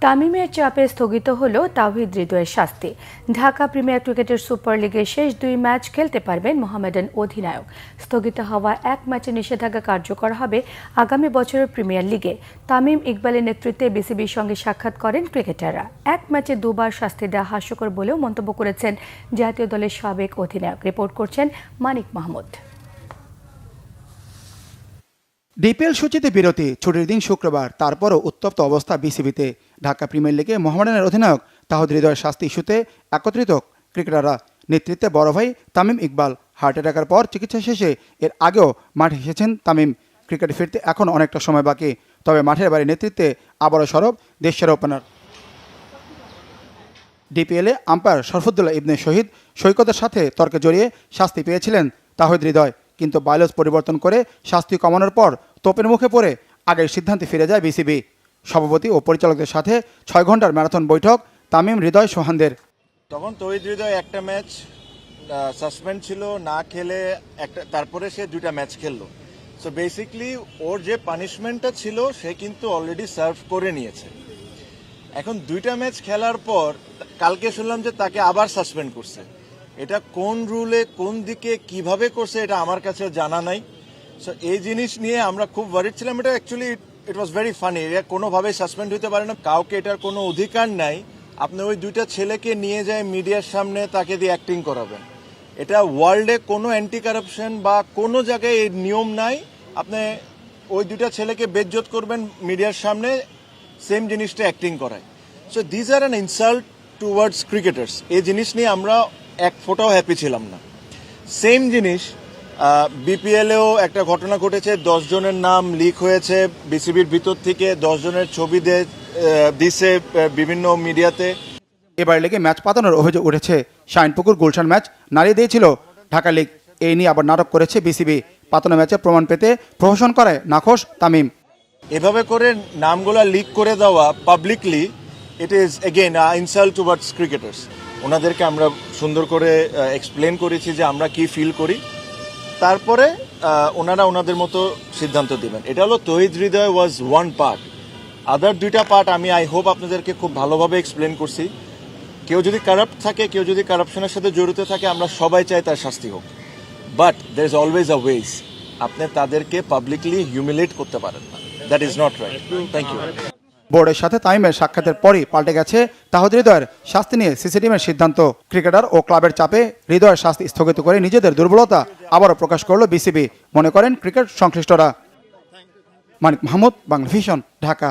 তামিমের চাপে স্থগিত হলো তাওহিদ হৃদয়ের শাস্তি। ঢাকা প্রিমিয়ার ক্রিকেটের সুপার লিগের শেষ 2 ম্যাচ খেলতে পারবেন মোহামেডান অধিনায়ক। স্থগিত হওয়া 1 ম্যাচের নিষেধাজ্ঞা কার্যকর হবে আগামী বছরের প্রিমিয়ার লিগে। তামিম ইকবালের নেতৃত্বে বিসিবির সঙ্গে সাক্ষাৎ করেন ক্রিকেটাররা। 1 ম্যাচে 2 বার শাস্তি দেওয়া হাস্যকর বলেও মন্তব্য করেছেন জাতীয় দলের সাবেক অধিনায়ক। রিপোর্ট করছেন মানিক মাহমুদ। ডিপিএল সূচিতে বিরতি, ছুটির দিন শুক্রবার, তারপরও উত্তপ্ত অবস্থা বিসিবিতে। ঢাকা প্রিমিয়ার লিগে মোহামেডানের অধিনায়ক তাওহিদ হৃদয়ের শাস্তি ইস্যুতে একত্রিত ক্রিকেটাররা। নেতৃত্বে বড় ভাই তামিম ইকবাল হার্ট অ্যাটাকের পর চিকিৎসা শেষে এর আগেও মাঠে এসেছেন তামিম। ক্রিকেটে ফিরতে এখন অনেকটা সময় বাকি, তবে মাঠের বাইরে নেতৃত্বে আবারও সরব দেশের ওপেনার। ডিপিএলে আম্পায়ার শরফুদ্দুল্লাহ ইবনে শহীদ সৈকতের সাথে তর্কে জড়িয়ে শাস্তি পেয়েছিলেন তাওহিদ হৃদয়, কিন্তু বাইলজ পরিবর্তন করে শাস্তি কমানোর পর তোপের মুখে পড়ে আগের সিদ্ধান্তে ফিরে যায় বিসিবি। সভাপতি ও পরিচালকদের সাথে 6 ঘন্টার ম্যারাথন বৈঠক তামিম হৃদয় সোহানদের। তখন তৌহিদ হৃদয় একটা ম্যাচ সাসপেন্ড ছিল, না খেলে তারপরে সে 2টা ম্যাচ খেললো। সো বেসিকলি ওর যে পানিশমেন্টটা ছিল সে কিন্তু অলরেডি সার্ভ করে নিয়েছে। এখন 2টা ম্যাচ খেলার পর কালকে শুনলাম যে তাকে আবার সাসপেন্ড করছে। এটা কোন রুলে, কোন দিকে, কিভাবে করছে এটা আমার কাছে জানা নাই। সো এই জিনিস নিয়ে আমরা খুব ওয়ারিড ছিলাম। এটা actually it was very funny. এটা কোনোভাবে সাসপেন্ড হতে পারে না, কাউকে এটার কোনো অধিকার নাই। আপনি ওই 2টা ছেলেকে নিয়ে যায় মিডিয়ার সামনে, তাকে দিয়ে অ্যাক্টিং করাবেন। এটা ওয়ার্ল্ডে কোনো অ্যান্টি কারাপশন বা কোনো জায়গায় এই নিয়ম নাই। আপনি ওই 2টা ছেলেকে বেজ্জত করবেন মিডিয়ার সামনে, সেম জিনিসটা অ্যাক্টিং করায়। So these are an insult towards cricketers. এই জিনিস নিয়ে আমরা এক ফোঁটাও হ্যাপি ছিলাম না। সেম জিনিস বিপিএলেও একটা ঘটনা ঘটেছে, 10 জনের নাম লিক হয়েছে বিসিবির ভিতর থেকে, 10 জনের ছবি দিছে বিভিন্ন মিডিয়াতে। এবার লেগে ম্যাচ পাতানোর অভিযোগ উঠেছে। শাইনপুকুর গুলশান ম্যাচ নাড়িয়ে দিয়েছিল ঢাকা লিগ, এই নিয়ে আবার নাটক করেছে বিসিবি। পাতানো ম্যাচে প্রমাণ পেতে প্রহসন করে নাখোশ তামিম। এভাবে করে নামগুলা লিক করে দেওয়া publicly, it is again insult towards cricketers. ওনাদেরকে আমরা সুন্দর করে এক্সপ্লেন করেছি যে আমরা কি ফিল করি, তারপরে ওনারা ওনাদের মতো সিদ্ধান্ত দিবেন। এটা হলো তৌহিদ হৃদয় ওয়াজ ওয়ান পার্ট, আদার 2টা পার্ট আমি আই হোপ আপনাদেরকে খুব ভালোভাবে এক্সপ্লেন করছি। কেউ যদি কারাপ্ট থাকে, কেউ যদি কারাপশনের সাথে জড়িত থাকে, আমরা সবাই চাই তার শাস্তি হোক, but there is always a way. আপনি তাদেরকে পাবলিকলি হিউমিলেট করতে পারেন না, that is not right. Thank you. বোর্ডের সাথে তামিমের সাক্ষাতের পরই পাল্টে গেছে তাওহিদ হৃদয়ের শাস্তি নিয়ে সিসি টিমের সিদ্ধান্ত। ক্রিকেটার ও ক্লাবের চাপে হৃদয়ের শাস্তি স্থগিত করে নিজেদের দুর্বলতা আবারও প্রকাশ করল বিসিবি, মনে করেন ক্রিকেট সংশ্লিষ্টরা। মানিক মাহমুদ, বাংলা ভিশন, ঢাকা।